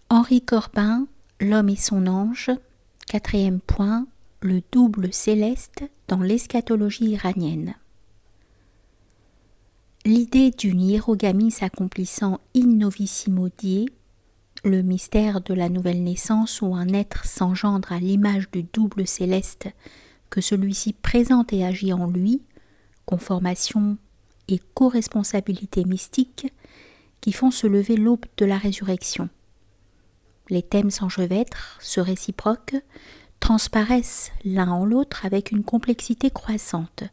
Henri Corbin, L'homme et son ange, 4e point, le double céleste dans l'eschatologie iranienne. L'idée d'une hiérogamie s'accomplissant in novissimo die, le mystère de la nouvelle naissance où un être s'engendre à l'image du double céleste que celui-ci présente et agit en lui, conformation et co-responsabilité mystique qui font se lever l'aube de la résurrection. Les thèmes s'enchevêtrent, se réciproquent, transparaissent l'un en l'autre avec une complexité croissante.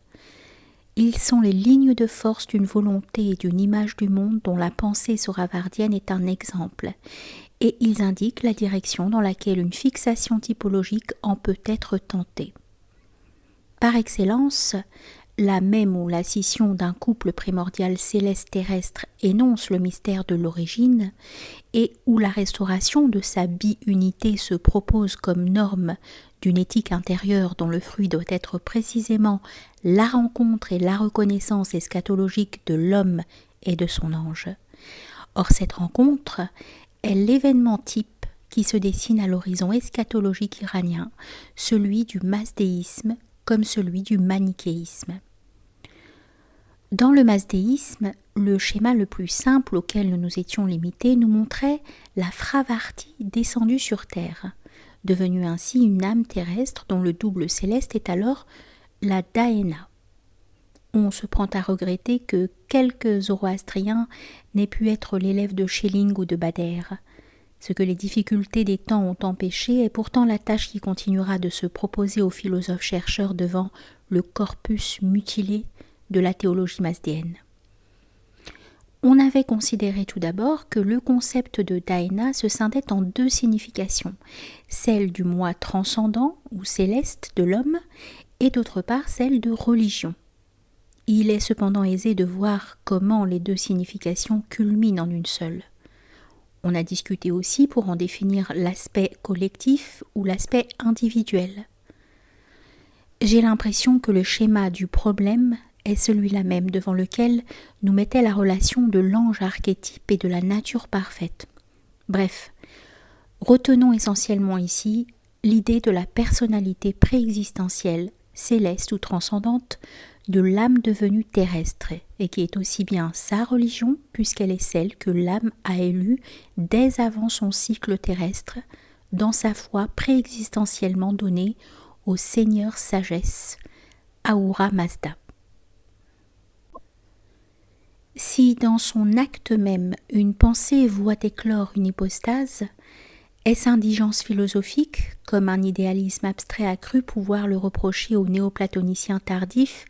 Ils sont les lignes de force d'une volonté et d'une image du monde dont la pensée soravardienne est un exemple, et ils indiquent la direction dans laquelle une fixation typologique en peut être tentée. Par excellence, la même où la scission d'un couple primordial céleste-terrestre énonce le mystère de l'origine et où la restauration de sa bi-unité se propose comme norme d'une éthique intérieure dont le fruit doit être précisément la rencontre et la reconnaissance eschatologique de l'homme et de son ange. Or cette rencontre est l'événement type qui se dessine à l'horizon eschatologique iranien, celui du masdéisme comme celui du manichéisme. Dans le masdéisme, le schéma le plus simple auquel nous nous étions limités nous montrait la Fravarti descendue sur terre, devenue ainsi une âme terrestre dont le double céleste est alors la Daena. On se prend à regretter que quelques zoroastriens n'aient pu être l'élève de Schelling ou de Bader. Ce que les difficultés des temps ont empêché est pourtant la tâche qui continuera de se proposer aux philosophes-chercheurs devant le corpus mutilé de la théologie masdéenne. On avait considéré tout d'abord que le concept de Daena se scindait en deux significations, celle du moi transcendant ou céleste de l'homme et d'autre part celle de religion. Il est cependant aisé de voir comment les deux significations culminent en une seule. On a discuté aussi pour en définir l'aspect collectif ou l'aspect individuel. J'ai l'impression que le schéma du problème est celui-là même devant lequel nous mettait la relation de l'ange archétype et de la nature parfaite. Bref, retenons essentiellement ici l'idée de la personnalité préexistentielle, céleste ou transcendante, de l'âme devenue terrestre, et qui est aussi bien sa religion, puisqu'elle est celle que l'âme a élue dès avant son cycle terrestre, dans sa foi préexistentiellement donnée au Seigneur Sagesse, Ahura Mazda. Si dans son acte même une pensée voit éclore une hypostase, est-ce indigence philosophique, comme un idéalisme abstrait a cru pouvoir le reprocher aux néoplatoniciens tardifs,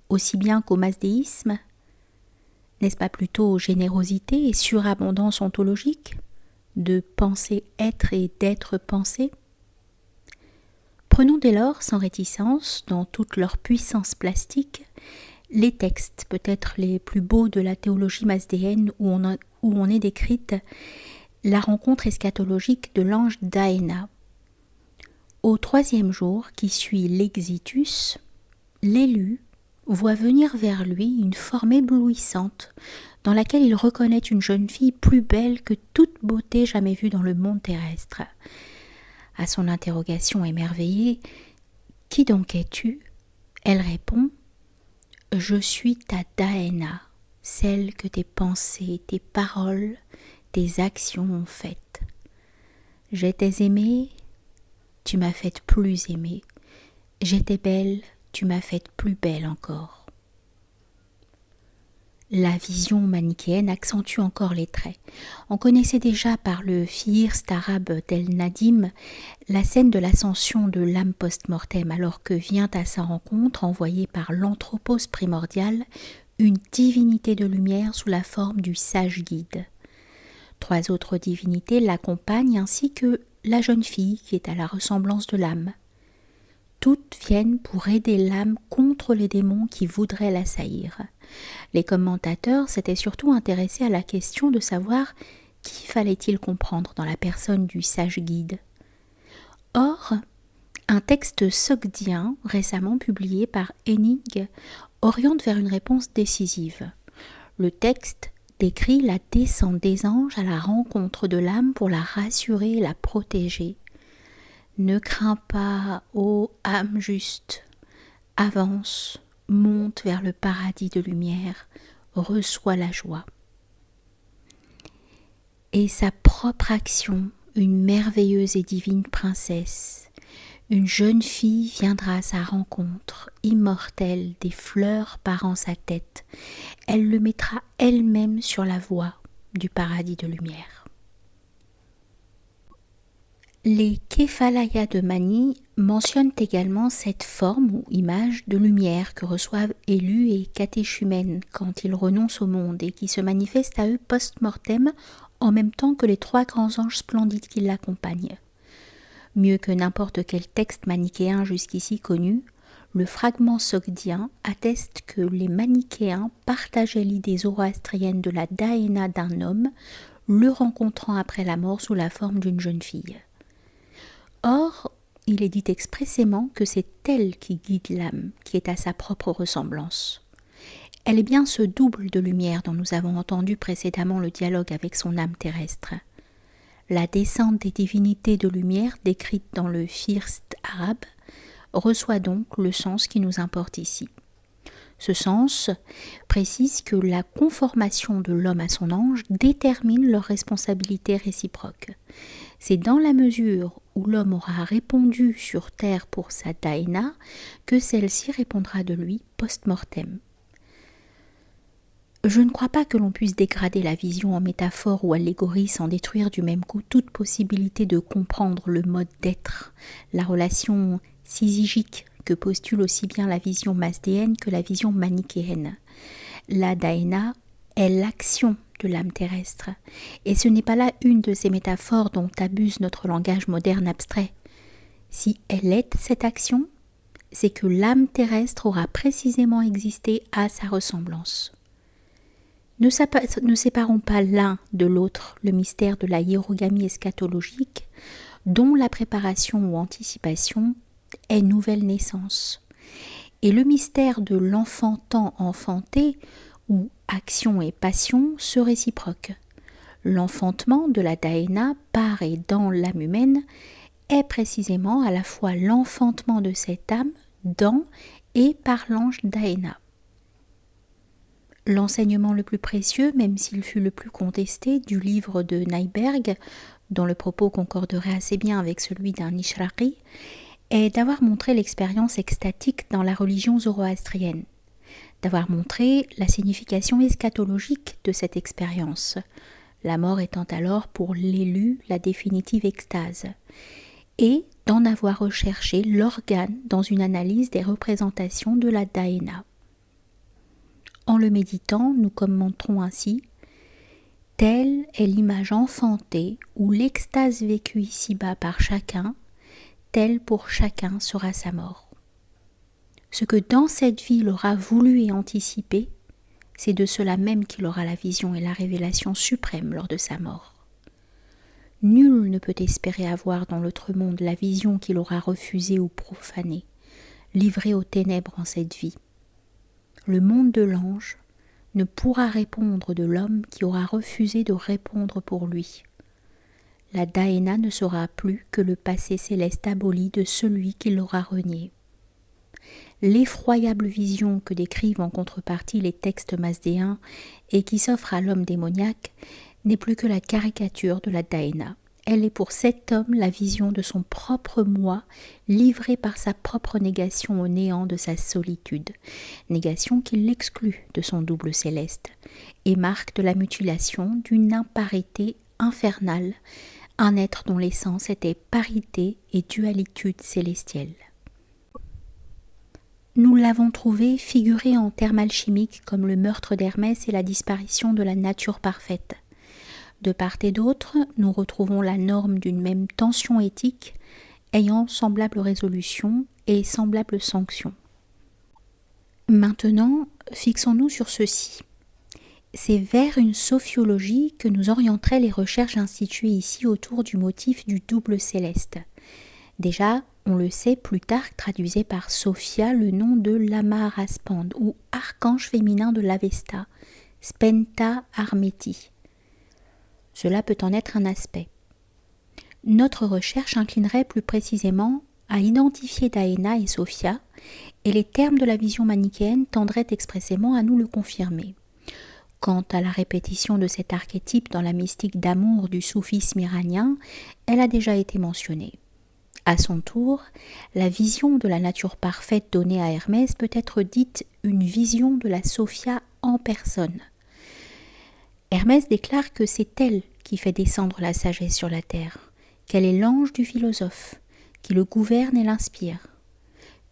aussi bien qu'au masdéisme? N'est-ce pas plutôt générosité et surabondance ontologique, de penser être et d'être pensé? Prenons dès lors sans réticence, dans toute leur puissance plastique, les textes peut-être les plus beaux de la théologie masdéenne où on est décrite la rencontre eschatologique de l'ange Daena. Au 3e jour qui suit l'exitus, l'élu voit venir vers lui une forme éblouissante dans laquelle il reconnaît une jeune fille plus belle que toute beauté jamais vue dans le monde terrestre. À son interrogation émerveillée « Qui donc es-tu » elle répond « Je suis ta Daena, celle que tes pensées, tes paroles, tes actions ont faite. J'étais aimée, tu m'as faite plus aimée. J'étais belle, tu m'as faite plus belle encore. » La vision manichéenne accentue encore les traits. On connaissait déjà par le Fiirst arabe d'El Nadim la scène de l'ascension de l'âme post-mortem, alors que vient à sa rencontre, envoyée par l'anthropos primordial, une divinité de lumière sous la forme du sage guide. 3 autres divinités l'accompagnent ainsi que la jeune fille qui est à la ressemblance de l'âme. Toutes viennent pour aider l'âme contre les démons qui voudraient l'assaillir. Les commentateurs s'étaient surtout intéressés à la question de savoir qui fallait-il comprendre dans la personne du sage guide. Or, un texte sogdien récemment publié par Hennig oriente vers une réponse décisive. Le texte décrit la descente des anges à la rencontre de l'âme pour la rassurer et la protéger. Ne crains pas, ô âme juste, avance, monte vers le paradis de lumière, reçois la joie. Et sa propre action, une merveilleuse et divine princesse, une jeune fille viendra à sa rencontre, immortelle, des fleurs parant sa tête. Elle le mettra elle-même sur la voie du paradis de lumière. Les Képhalayas de Mani mentionnent également cette forme ou image de lumière que reçoivent élus et catéchumènes quand ils renoncent au monde et qui se manifeste à eux post-mortem en même temps que les 3 grands anges splendides qui l'accompagnent. Mieux que n'importe quel texte manichéen jusqu'ici connu, le fragment sogdien atteste que les manichéens partageaient l'idée zoroastrienne de la dahéna d'un homme, le rencontrant après la mort sous la forme d'une jeune fille. Or, il est dit expressément que c'est elle qui guide l'âme, qui est à sa propre ressemblance. Elle est bien ce double de lumière dont nous avons entendu précédemment le dialogue avec son âme terrestre. La descente des divinités de lumière décrite dans le First arabe reçoit donc le sens qui nous importe ici. Ce sens précise que la conformation de l'homme à son ange détermine leur responsabilité réciproque. C'est dans la mesure où l'homme aura répondu sur terre pour sa dahéna que celle-ci répondra de lui post-mortem. Je ne crois pas que l'on puisse dégrader la vision en métaphore ou allégorie sans détruire du même coup toute possibilité de comprendre le mode d'être, la relation syzygique que postule aussi bien la vision masdéenne que la vision manichéenne. La dahéna est l'action de l'âme terrestre, et ce n'est pas là une de ces métaphores dont abuse notre langage moderne abstrait. Si elle est cette action, c'est que l'âme terrestre aura précisément existé à sa ressemblance. Ne séparons pas l'un de l'autre le mystère de la hiérogamie eschatologique, dont la préparation ou anticipation est nouvelle naissance, et le mystère de l'enfantant enfanté, où action et passion se réciproquent. L'enfantement de la dahéna par et dans l'âme humaine est précisément à la fois l'enfantement de cette âme dans et par l'ange dahéna. L'enseignement le plus précieux, même s'il fut le plus contesté, du livre de Neiberg, dont le propos concorderait assez bien avec celui d'un Ishraqi, est d'avoir montré l'expérience extatique dans la religion zoroastrienne, d'avoir montré la signification eschatologique de cette expérience, la mort étant alors pour l'élu la définitive extase, et d'en avoir recherché l'organe dans une analyse des représentations de la dahéna. En le méditant, nous commenterons ainsi « Telle est l'image enfantée ou l'extase vécue ici-bas par chacun, telle pour chacun sera sa mort. Ce que dans cette vie il aura voulu et anticipé, c'est de cela même qu'il aura la vision et la révélation suprême lors de sa mort. Nul ne peut espérer avoir dans l'autre monde la vision qu'il aura refusée ou profanée, livrée aux ténèbres en cette vie. Le monde de l'ange ne pourra répondre de l'homme qui aura refusé de répondre pour lui. La dahéna ne sera plus que le passé céleste aboli de celui qui l'aura renié. L'effroyable vision que décrivent en contrepartie les textes masdéens et qui s'offre à l'homme démoniaque n'est plus que la caricature de la dahéna. Elle est pour cet homme la vision de son propre moi, livré par sa propre négation au néant de sa solitude, négation qui l'exclut de son double céleste, et marque de la mutilation d'une imparité infernale, un être dont l'essence était parité et dualitude célestielle. Nous l'avons trouvé figuré en termes alchimiques comme le meurtre d'Hermès et la disparition de la nature parfaite. De part et d'autre, nous retrouvons la norme d'une même tension éthique ayant semblable résolution et semblable sanction. Maintenant, fixons-nous sur ceci. C'est vers une sophiologie que nous orienteraient les recherches instituées ici autour du motif du double céleste. Déjà, on le sait, Plutarque traduisait par Sophia le nom de Lama Raspande ou archange féminin de l'Avesta, spenta armeti. Cela peut en être un aspect. Notre recherche inclinerait plus précisément à identifier Daena et Sophia, et les termes de la vision manichéenne tendraient expressément à nous le confirmer. Quant à la répétition de cet archétype dans la mystique d'amour du soufisme iranien, elle a déjà été mentionnée. À son tour, la vision de la nature parfaite donnée à Hermès peut être dite une vision de la Sophia en personne. Hermès déclare que c'est elle qui fait descendre la sagesse sur la terre, qu'elle est l'ange du philosophe, qui le gouverne et l'inspire.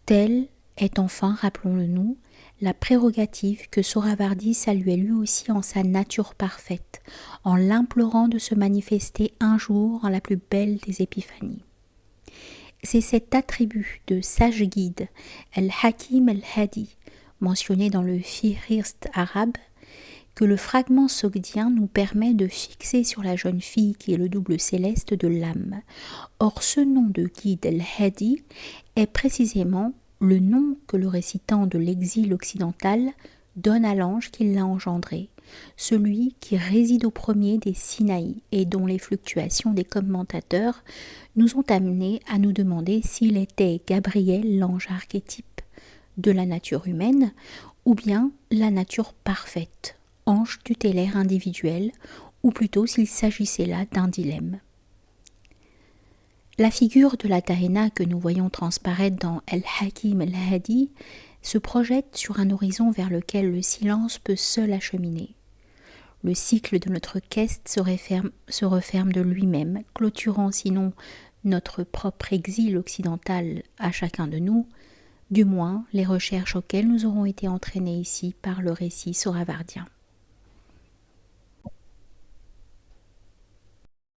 Telle est enfin, rappelons-le-nous, la prérogative que Sohravardi saluait lui aussi en sa nature parfaite, en l'implorant de se manifester un jour en la plus belle des épiphanies. C'est cet attribut de sage guide, el-Hakim el-Hadi, mentionné dans le Fihrist arabe, que le fragment sogdien nous permet de fixer sur la jeune fille qui est le double céleste de l'âme. Or, ce nom de guide el-Hadi est précisément le nom que le récitant de l'exil occidental donne à l'ange qui l'a engendré, celui qui réside au premier des Sinaï et dont les fluctuations des commentateurs nous ont amenés à nous demander s'il était Gabriel l'ange archétype de la nature humaine ou bien la nature parfaite, ange tutélaire individuel, ou plutôt s'il s'agissait là d'un dilemme. La figure de la Daena que nous voyons transparaître dans El-Hakim el-Hadi se projette sur un horizon vers lequel le silence peut seul acheminer. Le cycle de notre quête se referme de lui-même, clôturant sinon notre propre exil occidental à chacun de nous, du moins les recherches auxquelles nous aurons été entraînés ici par le récit sohravardien.